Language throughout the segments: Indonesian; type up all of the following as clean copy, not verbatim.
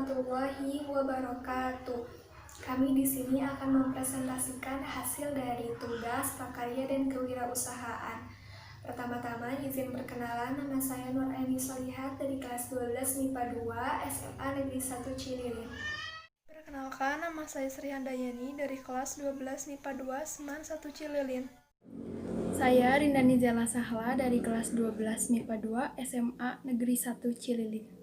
warahmatullahi wabarakatuh. Kami di sini akan mempresentasikan hasil dari tugas, prakarya, dan kewirausahaan. Pertama-tama izin perkenalan, nama saya Nur Aini Solihat dari kelas 12 MIPA 2 SMA Negeri 1 Cililin. Perkenalkan, nama saya Sri Handayani dari kelas 12 MIPA 2 Seman 1 Cililin. Saya Rindani Zela Sahla dari kelas 12 MIPA 2 SMA Negeri 1 Cililin.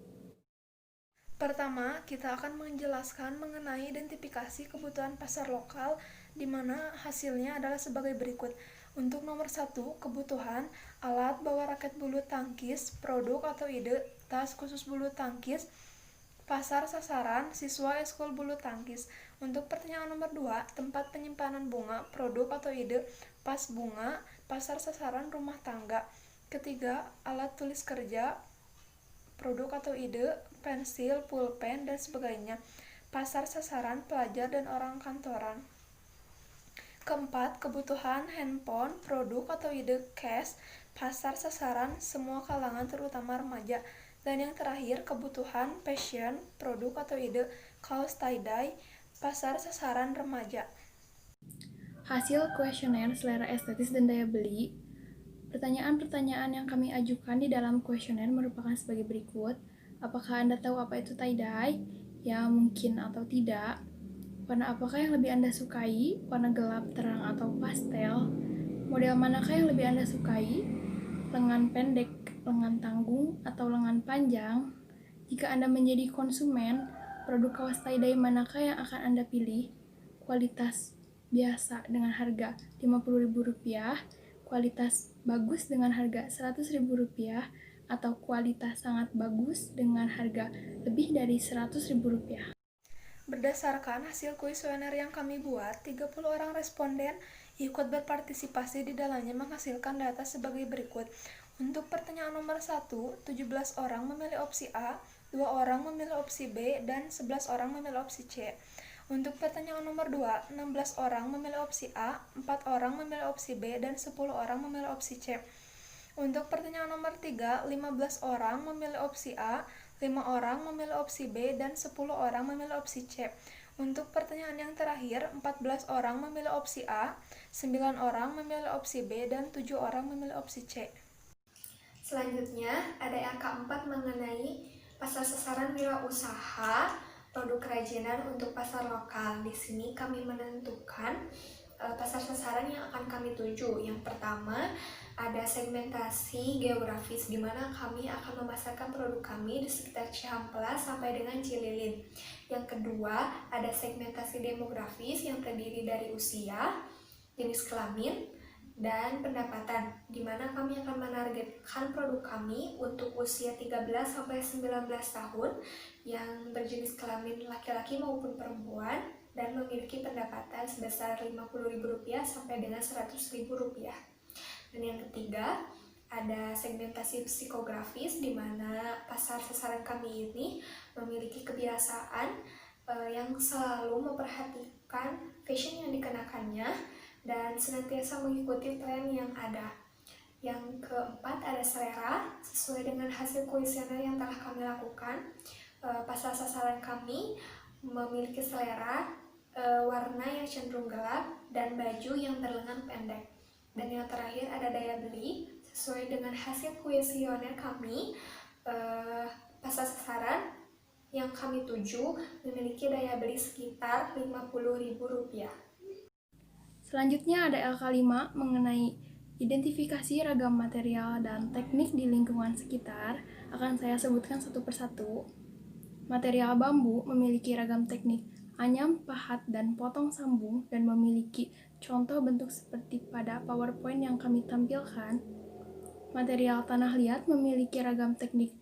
Pertama, kita akan menjelaskan mengenai identifikasi kebutuhan pasar lokal, di mana hasilnya adalah sebagai berikut. Untuk nomor 1, kebutuhan alat bawa raket bulu tangkis, produk atau ide, tas khusus bulu tangkis, pasar sasaran, siswa eskul bulu tangkis. Untuk pertanyaan nomor 2, tempat penyimpanan bunga, produk atau ide, pas bunga, pasar sasaran rumah tangga. Ketiga, alat tulis kerja, produk atau ide, pensil, pulpen, dan sebagainya. Pasar sasaran pelajar dan orang kantoran. Keempat, kebutuhan handphone, produk atau ide, cash, pasar sasaran semua kalangan terutama remaja. Dan yang terakhir, kebutuhan fashion, produk atau ide, kaos tie-dye, pasar sasaran remaja. Hasil kuesioner selera estetis dan daya beli. Pertanyaan-pertanyaan yang kami ajukan di dalam kuesioner merupakan sebagai berikut. Apakah Anda tahu apa itu tie-dye? Ya, mungkin atau tidak. Warna apakah yang lebih Anda sukai? Warna gelap, terang, atau pastel? Model manakah yang lebih Anda sukai? Lengan pendek, lengan tanggung, atau lengan panjang? Jika Anda menjadi konsumen, produk kaos tie-dye manakah yang akan Anda pilih? Kualitas biasa dengan harga Rp50.000, kualitas bagus dengan harga Rp100.000, atau kualitas sangat bagus dengan harga lebih dari Rp100.000. Berdasarkan hasil kuesioner yang kami buat, 30 orang responden ikut berpartisipasi di dalamnya menghasilkan data sebagai berikut. Untuk pertanyaan nomor 1, 17 orang memilih opsi A, 2 orang memilih opsi B, dan 11 orang memilih opsi C. Untuk pertanyaan nomor 2, 16 orang memilih opsi A, 4 orang memilih opsi B, dan 10 orang memilih opsi C. Untuk pertanyaan nomor 3, 15 orang memilih opsi A, 5 orang memilih opsi B, dan 10 orang memilih opsi C. Untuk pertanyaan yang terakhir, 14 orang memilih opsi A, 9 orang memilih opsi B, dan 7 orang memilih opsi C. Selanjutnya, ada yang keempat mengenai pasar sasaran wirausaha, produk kerajinan untuk pasar lokal. Di sini kami menentukan pasar sasaran yang akan kami tuju. Yang pertama, ada segmentasi geografis, di mana kami akan memasarkan produk kami di sekitar Cihampelas sampai dengan Cililin. Yang kedua, ada segmentasi demografis yang terdiri dari usia, jenis kelamin, dan pendapatan, di mana kami akan menargetkan produk kami untuk usia 13-19 tahun yang berjenis kelamin laki-laki maupun perempuan dan memiliki pendapatan sebesar Rp50.000 sampai dengan Rp100.000. Dan yang ketiga, ada segmentasi psikografis, di mana pasar sasaran kami ini memiliki kebiasaan yang selalu memperhatikan fashion yang dikenakannya dan senantiasa mengikuti tren yang ada. Yang keempat, ada selera. Sesuai dengan hasil kuesioner yang telah kami lakukan, pasar sasaran kami memiliki selera warna yang cenderung gelap dan baju yang berlengan pendek. Dan yang terakhir, ada daya beli. Sesuai dengan hasil kuesioner kami, pasar sasaran yang kami tuju memiliki daya beli sekitar Rp50.000. Selanjutnya ada LK5 mengenai identifikasi ragam material dan teknik di lingkungan sekitar. Akan saya sebutkan satu persatu. Material bambu memiliki ragam teknik anyam, pahat, dan potong sambung dan memiliki contoh bentuk seperti pada PowerPoint yang kami tampilkan. Material tanah liat memiliki ragam teknik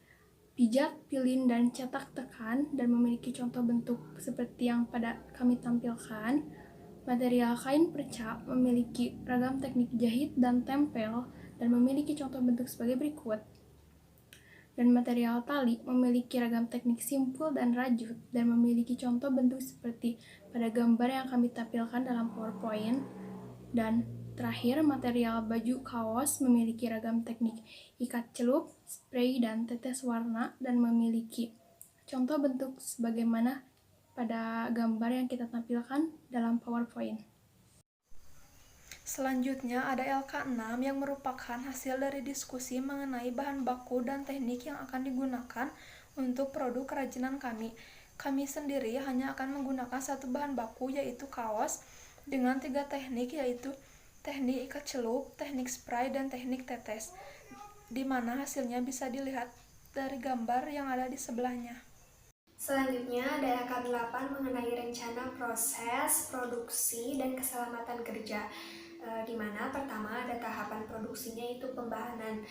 pijat, pilin, dan cetak tekan dan memiliki contoh bentuk seperti yang pada kami tampilkan. Material kain perca memiliki ragam teknik jahit dan tempel dan memiliki contoh bentuk sebagai berikut. Dan material tali memiliki ragam teknik simpul dan rajut dan memiliki contoh bentuk seperti pada gambar yang kami tampilkan dalam PowerPoint. Dan terakhir, material baju kaos memiliki ragam teknik ikat celup, spray, dan tetes warna dan memiliki Contoh bentuk sebagaimana pada gambar yang kita tampilkan dalam PowerPoint. Selanjutnya ada LK6 yang merupakan hasil dari diskusi mengenai bahan baku dan teknik yang akan digunakan untuk produk kerajinan kami. Kami sendiri hanya akan menggunakan satu bahan baku, yaitu kaos, dengan 3 teknik, yaitu teknik ikat celup, teknik spray, dan teknik tetes, di mana hasilnya bisa dilihat dari gambar yang ada di sebelahnya. Selanjutnya ada LK8 mengenai rencana proses, produksi, dan keselamatan kerja. Di mana pertama ada tahapan produksinya, itu pembahanan.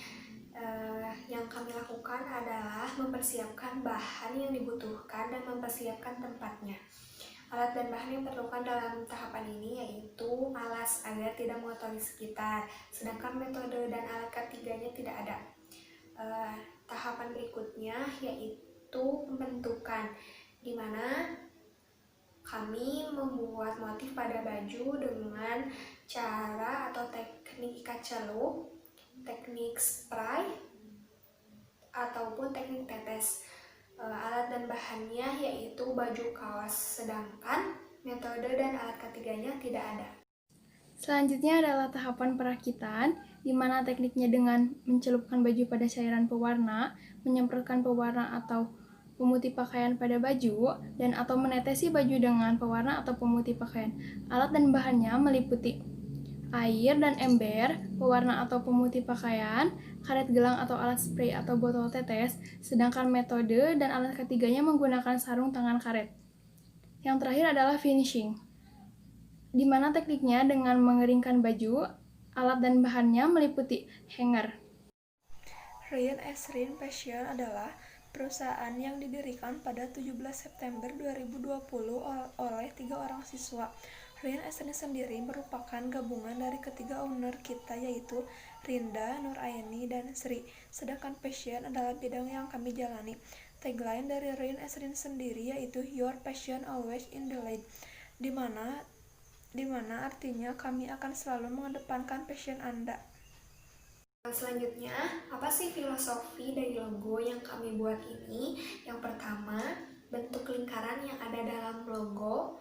Yang kami lakukan adalah mempersiapkan bahan yang dibutuhkan dan mempersiapkan tempatnya. Alat dan bahan yang diperlukan dalam tahapan ini yaitu alas agar tidak mengotori sekitar, sedangkan metode dan alat ketiganya tidak ada. Tahapan berikutnya yaitu pembentukan, di mana kami membuat motif pada baju dengan cara atau teknik ikat celup, teknik spray, ataupun teknik tetes. Alat dan bahannya yaitu baju kaos, sedangkan metode dan alat ketiganya tidak ada. Selanjutnya adalah tahapan perakitan, di mana tekniknya dengan mencelupkan baju pada cairan pewarna, menyemprotkan pewarna atau pemutih pakaian pada baju, dan atau menetesi baju dengan pewarna atau pemutih pakaian. Alat dan bahannya meliputi air dan ember, pewarna atau pemutih pakaian, karet gelang atau alat spray atau botol tetes, sedangkan metode dan alat ketiganya menggunakan sarung tangan karet. Yang terakhir adalah finishing, di mana tekniknya dengan mengeringkan baju. Alat dan bahannya meliputi hanger. Ryan Esrin Fashion adalah perusahaan yang didirikan pada 17 September 2020 oleh 3 orang siswa. Ryan Esrin sendiri merupakan gabungan dari ketiga owner kita, yaitu Rinda, Nuraini, dan Sri. Sedangkan Passion adalah bidang yang kami jalani. Tagline dari Ryan Esrin sendiri yaitu Your Passion Always in the Light, di mana artinya kami akan selalu mengedepankan passion Anda. Selanjutnya, apa sih filosofi dari logo yang kami buat ini? Yang pertama, bentuk lingkaran yang ada dalam logo.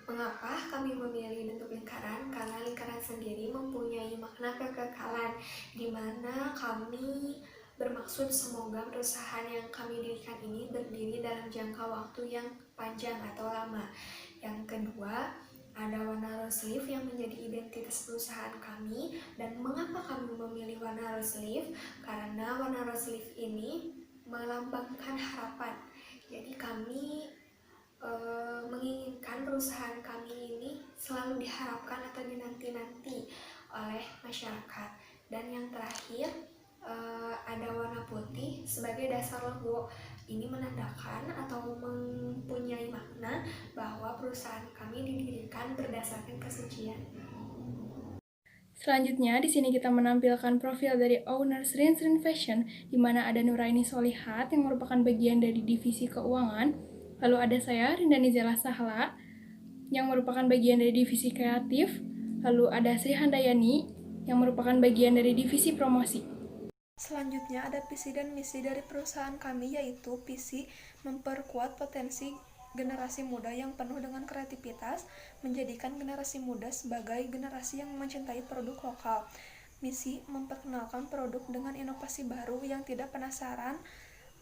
Mengapa kami memilih bentuk lingkaran? Karena lingkaran sendiri mempunyai makna kekekalan, di mana kami bermaksud semoga perusahaan yang kami dirikan ini berdiri dalam jangka waktu yang panjang atau lama. Yang kedua, ada warna rose leaf yang menjadi identitas perusahaan kami. Dan mengapa kami memilih warna rose leaf? Karena warna rose leaf ini melambangkan harapan. Jadi kami menginginkan perusahaan kami ini selalu diharapkan atau dinanti-nanti oleh masyarakat. Dan yang terakhir, ada warna putih sebagai dasar logo. Ini menandakan atau mempunyai makna bahwa perusahaan kami didirikan berdasarkan kesucian. Selanjutnya, di sini kita menampilkan profil dari owner Srin Fashion, di mana ada Nuraini Solihat yang merupakan bagian dari divisi keuangan. Lalu ada saya, Rinda Nizela Sahla, yang merupakan bagian dari divisi kreatif. Lalu ada Sri Handayani, yang merupakan bagian dari divisi promosi. Selanjutnya ada visi dan misi dari perusahaan kami, yaitu visi memperkuat potensi generasi muda yang penuh dengan kreativitas, menjadikan generasi muda sebagai generasi yang mencintai produk lokal. Misi memperkenalkan produk dengan inovasi baru yang tidak penasaran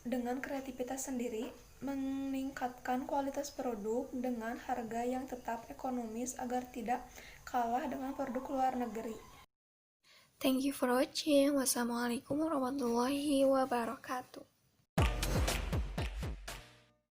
dengan kreativitas sendiri, meningkatkan kualitas produk dengan harga yang tetap ekonomis agar tidak kalah dengan produk luar negeri. Thank you for watching. Wassalamualaikum warahmatullahi wabarakatuh.